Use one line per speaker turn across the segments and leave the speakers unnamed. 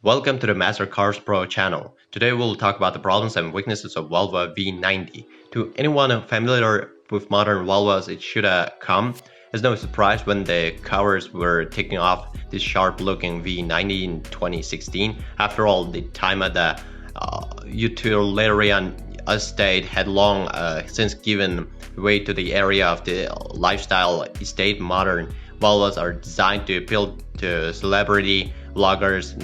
Welcome to the Master Cars Pro channel. Today we'll talk about the problems and weaknesses of Volvo V90. To anyone familiar with modern Volvos, it should come as no surprise when the covers were taking off this sharp-looking V90 in 2016. After all, the time of the utilitarian estate had long since given way to the area of the lifestyle estate. Modern Volvos are designed to appeal to celebrity vloggers,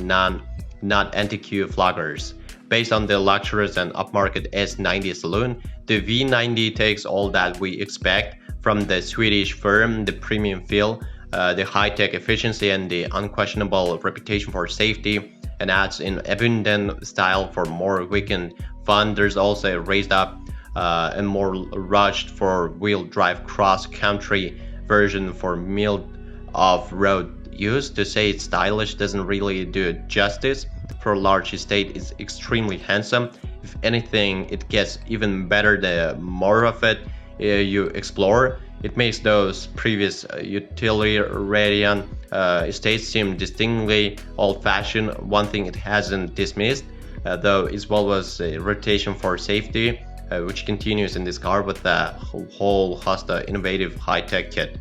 not antique vloggers. Based on the luxurious and upmarket S90 saloon, the V90 takes all that we expect from the Swedish firm: the premium feel, the high-tech efficiency, and the unquestionable reputation for safety, and adds in abundant style for more weekend fun. There's also a raised up and more rushed four-wheel drive cross-country version for mild off-road use. To say it's stylish doesn't really do it justice. For a large estate, it's extremely handsome. If anything, it gets even better the more of it you explore. It makes those previous utilitarian estates seem distinctly old-fashioned. One thing it hasn't dismissed, though, is Volvo's reputation for safety, which continues in this car with a whole host of innovative high-tech kit.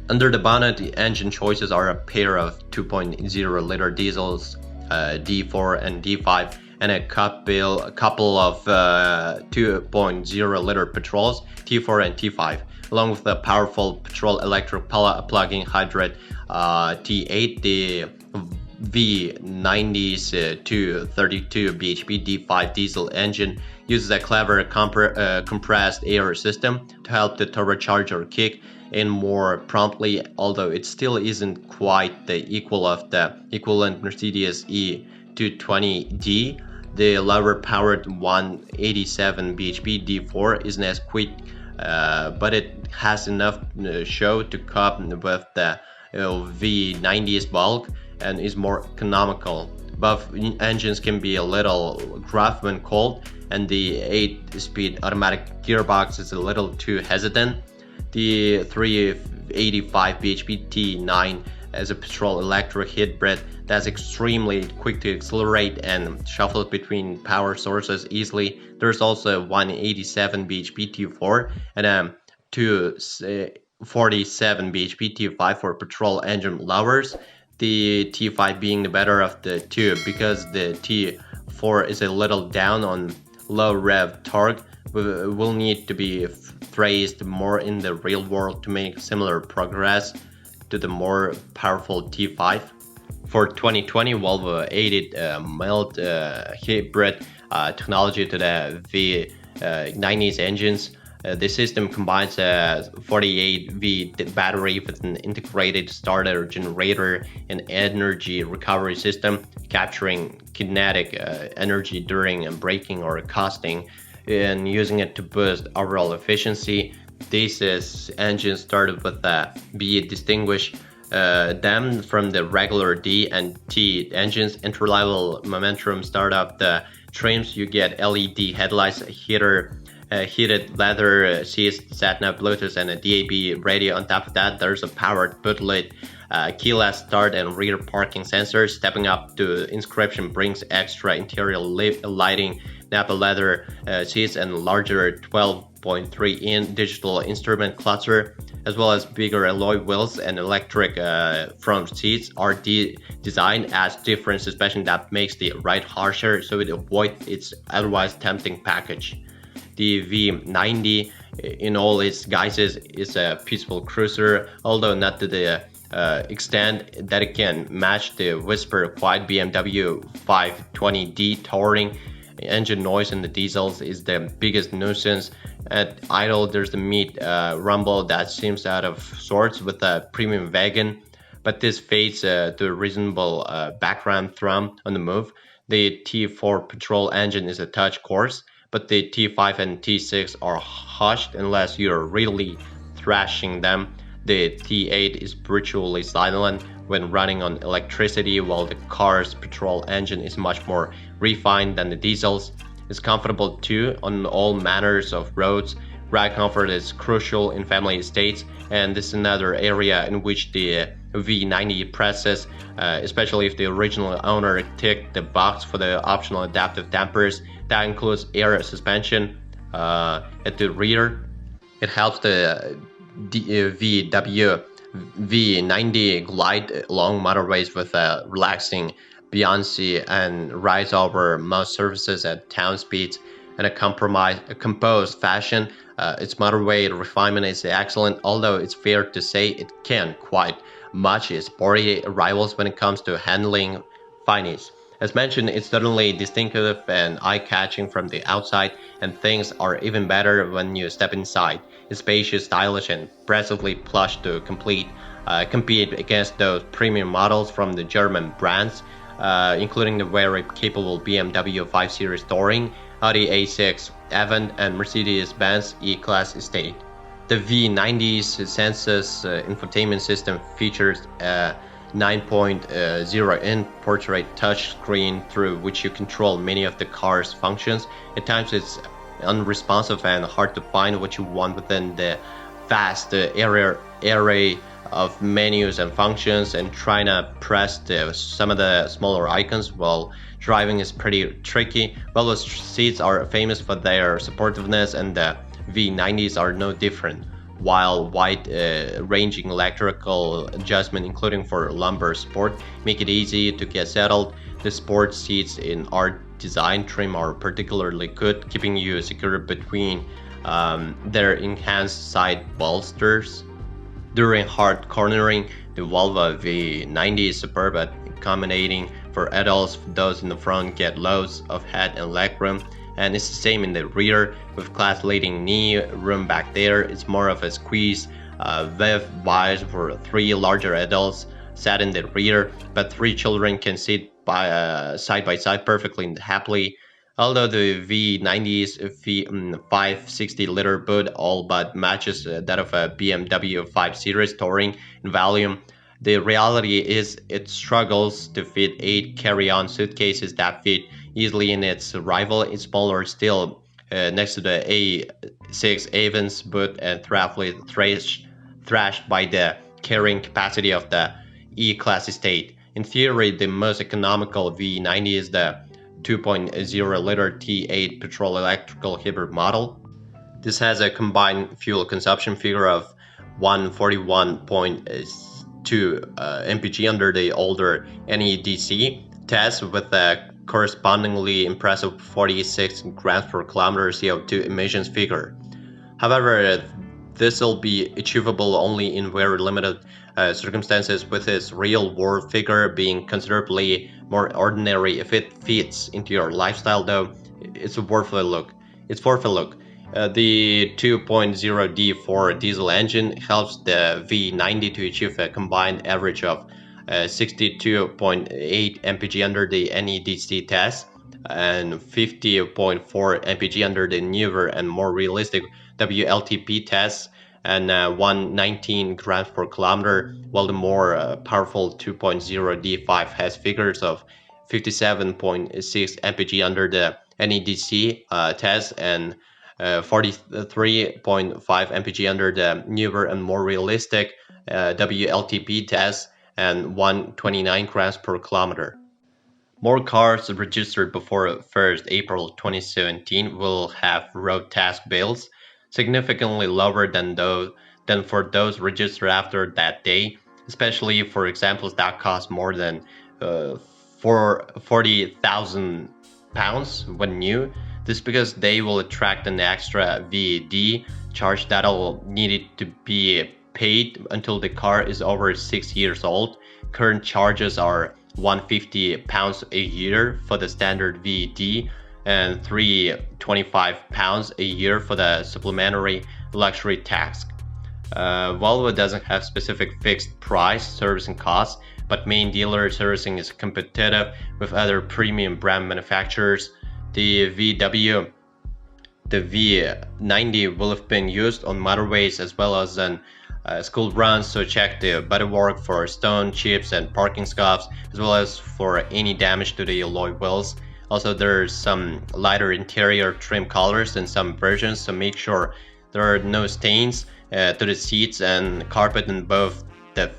Under the bonnet, the engine choices are a pair of 2.0-liter diesels, D4 and D5, and a couple of 2.0-liter petrols, T4 and T5, along with the powerful petrol electric plug-in hybrid T8. The V90's 232 bhp D5 diesel engine uses a clever compressed air system to help the turbocharger kick in more promptly, although it still isn't quite the equal of the equivalent Mercedes E220D. The lower-powered 187 bhp D4 isn't as quick, but it has enough show to cope with the V90's bulk and is more economical. Both engines can be a little gruff when cold, and the 8-speed automatic gearbox is a little too hesitant. The 385 bhp T9 as a petrol electric hybrid that's extremely quick to accelerate and shuffle between power sources easily. There's also a 187 bhp T4 and a 247 bhp T5 for petrol engine lovers, the T5 being the better of the two because the T4 is a little down on low rev torque. Will need to be phrased more in the real world to make similar progress to the more powerful T5. For 2020, Volvo added mild hybrid technology to the V90's engines. The system combines a 48V battery with an integrated starter generator and energy recovery system, capturing kinetic energy during braking or casting, and using it to boost overall efficiency. These engines started with B distinguish them from the regular D and T engines. Entry-level momentum startup the trims. You get LED headlights, heated leather seats, sat-nav Bluetooth, and a DAB radio. On top of that, there's a powered bootlit keyless start and rear parking sensors. Stepping up to inscription brings extra interior lighting, Napa leather seats, and larger 12.3-inch digital instrument cluster, as well as bigger alloy wheels and electric front seats. Are designed as different suspension that makes the ride harsher, so it avoids its otherwise tempting package. The V90 in all its guises is a peaceful cruiser, although not to the extent that it can match the whisper quiet BMW 520D touring. Engine noise in the diesels is the biggest nuisance. At idle, there's the mid rumble that seems out of sorts with a premium wagon, but this fades to a reasonable background thrum on the move. The T4 petrol engine is a touch coarse, but the T5 and T6 are hushed unless you're really thrashing them. The T8 is virtually silent when running on electricity, while the car's petrol engine is much more refined than the diesels. It's comfortable too on all manners of roads. Ride comfort is crucial in family estates, and this is another area in which the V90 presses, especially if the original owner ticked the box for the optional adaptive dampers. That includes air suspension at the rear. It helps the VW V90 glide along motorways with a relaxing buoyancy and rise over most surfaces at town speeds in a composed fashion. Its motorway refinement is excellent, although it's fair to say it can't quite match its sporty rivals when it comes to handling finesse. As mentioned, it's certainly distinctive and eye-catching from the outside, and things are even better when you step inside. It's spacious, stylish, and impressively plush to compete against those premium models from the German brands, including the very capable BMW 5 Series Touring, Audi A6 Avant, and Mercedes-Benz E-Class Estate. The V90's Sensus infotainment system features a 9.0-inch portrait touchscreen through which you control many of the car's functions. At times it's unresponsive and hard to find what you want within the vast array of menus and functions, and trying to press some of the smaller icons while driving is pretty tricky. Volvo seats are famous for their supportiveness, and the V90s are no different. While wide-ranging electrical adjustment, including for lumbar support, make it easy to get settled. The sport seats in art design trim are particularly good, keeping you secure between their enhanced side bolsters. During hard cornering, the Volvo V90 is superb at accommodating for adults. Those in the front get loads of head and leg room, and it's the same in the rear with class-leading knee room back there. It's more of a squeeze with wise for 3 larger adults sat in the rear, but 3 children can sit side by side perfectly and happily. Although the V90's 560-liter boot all but matches that of a BMW 5 Series Touring in volume, the reality is it struggles to fit 8 carry-on suitcases that fit easily in its rival. It's smaller still next to the A6 Avance boot and thrashed by the carrying capacity of the E-Class Estate. In theory, the most economical V90 is the 2.0-liter T8 petrol electrical hybrid model. This has a combined fuel consumption figure of 141.2 mpg under the older NEDC test, with a correspondingly impressive 46 grams per kilometer CO2 emissions figure. However, this will be achievable only in very limited circumstances, with its real-world figure being considerably more ordinary. If it fits into your lifestyle, though, it's worth a look. The 2.0 D4 diesel engine helps the V90 to achieve a combined average of 62.8 mpg under the NEDC test and 50.4 mpg under the newer and more realistic WLTP test, and 119 grams per kilometer, while the more powerful 2.0 D5 has figures of 57.6 mpg under the NEDC test and 43.5 mpg under the newer and more realistic WLTP test, and 129 grams per kilometer. More cars registered before 1st April 2017 will have road tax bills significantly lower than for those registered after that day, especially for examples that cost more than £40,000 when new. This is because they will attract an extra VAT charge that'll need to be paid until the car is over 6 years old. Current charges are £150 a year for the standard VAT and £325 a year for the supplementary luxury tax. Volvo doesn't have specific fixed price servicing costs, but main dealer servicing is competitive with other premium brand manufacturers. The V90 will have been used on motorways as well as on school runs, so check the bodywork for stone chips and parking scuffs, as well as for any damage to the alloy wheels. Also, there's some lighter interior trim colors in some versions, so make sure there are no stains to the seats and carpet in both the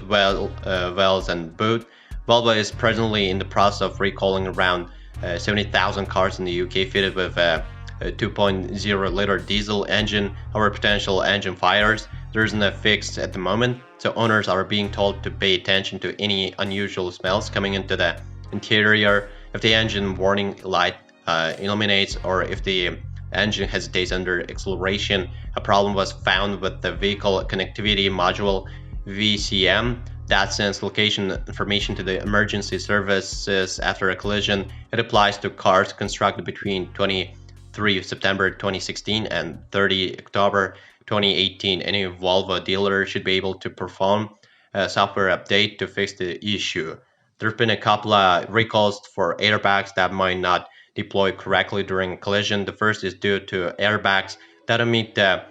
wells and boot. Volvo is presently in the process of recalling around 70,000 cars in the UK fitted with a 2.0 liter diesel engine. However, potential engine fires, there isn't a fix at the moment, so owners are being told to pay attention to any unusual smells coming into the interior. If the engine warning light illuminates, or if the engine hesitates under acceleration. A problem was found with the vehicle connectivity module VCM that sends location information to the emergency services after a collision. It applies to cars constructed between 23 September 2016 and 30 October 2018. Any Volvo dealer should be able to perform a software update to fix the issue. There have been a couple of recalls for airbags that might not deploy correctly during a collision. The first is due to airbags that don't meet the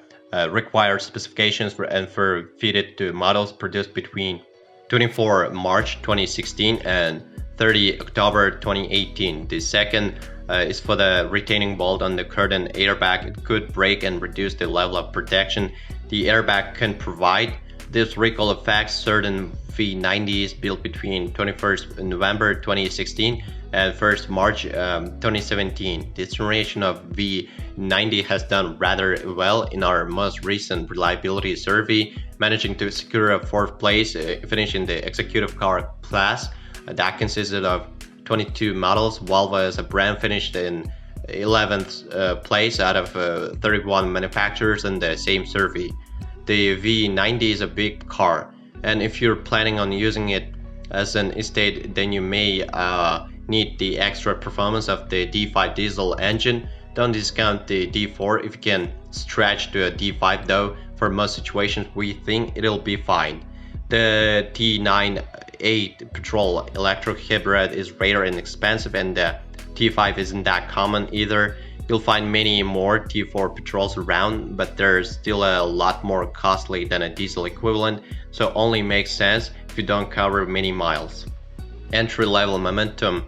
required specifications and for fitted to models produced between 24 March 2016 and 30 October 2018. The second is for the retaining bolt on the curtain airbag. It could break and reduce the level of protection the airbag can provide. This recall affects certain V90s built between 21st November 2016 and 1st March 2017. This generation of V90 has done rather well in our most recent reliability survey, managing to secure a 4th place, finishing the executive car class. That consisted of 22 models. Volvo as a brand finished in 11th place out of 31 manufacturers in the same survey. The V90 is a big car, and if you're planning on using it as an estate, then you may need the extra performance of the D5 diesel engine. Don't discount the D4 if you can stretch to a D5 though. For most situations we think it'll be fine. The T98 petrol electric hybrid is rare and expensive, and the T5 isn't that common either. You'll find many more T4 petrols around, but they're still a lot more costly than a diesel equivalent, so only makes sense if you don't cover many miles. Entry-level Momentum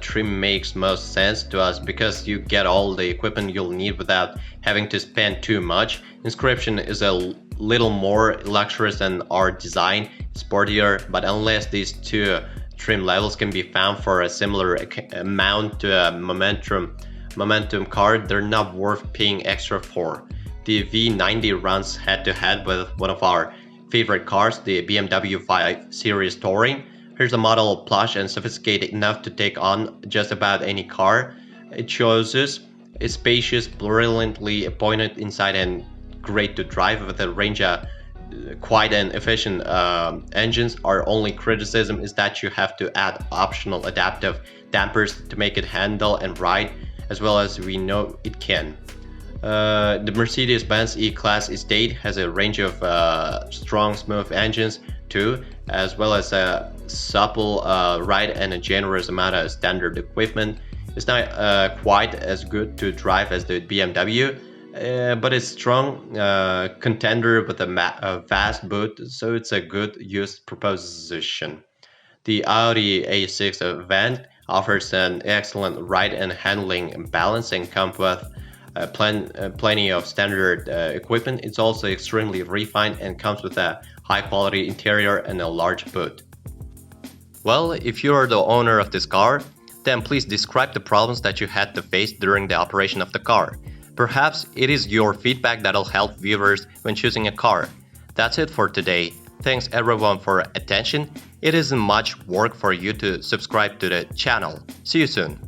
trim makes most sense to us because you get all the equipment you'll need without having to spend too much. Inscription is a little more luxurious than our design, sportier, but unless these two trim levels can be found for a similar amount to a Momentum car, they're not worth paying extra for. The V90 runs head-to-head with one of our favorite cars, the BMW 5 Series Touring. Here's a model plush and sophisticated enough to take on just about any car it chooses. It's spacious, brilliantly appointed inside, and great to drive with a range of quiet and efficient engines. Our only criticism is that you have to add optional adaptive dampers to make it handle and ride as well as we know it can. The Mercedes-Benz E-Class Estate has a range of strong, smooth engines too, as well as a supple ride and a generous amount of standard equipment. It's not quite as good to drive as the BMW, but it's strong contender with a vast boot, so it's a good use proposition. The Audi A6 Avant offers an excellent ride and handling balance and comes with plenty of standard equipment. It's also extremely refined and comes with a high quality interior and a large boot. Well, if you are the owner of this car, then please describe the problems that you had to face during the operation of the car. Perhaps it is your feedback that'll help viewers when choosing a car. That's it for today. Thanks everyone for attention. It isn't much work for you to subscribe to the channel. See you soon.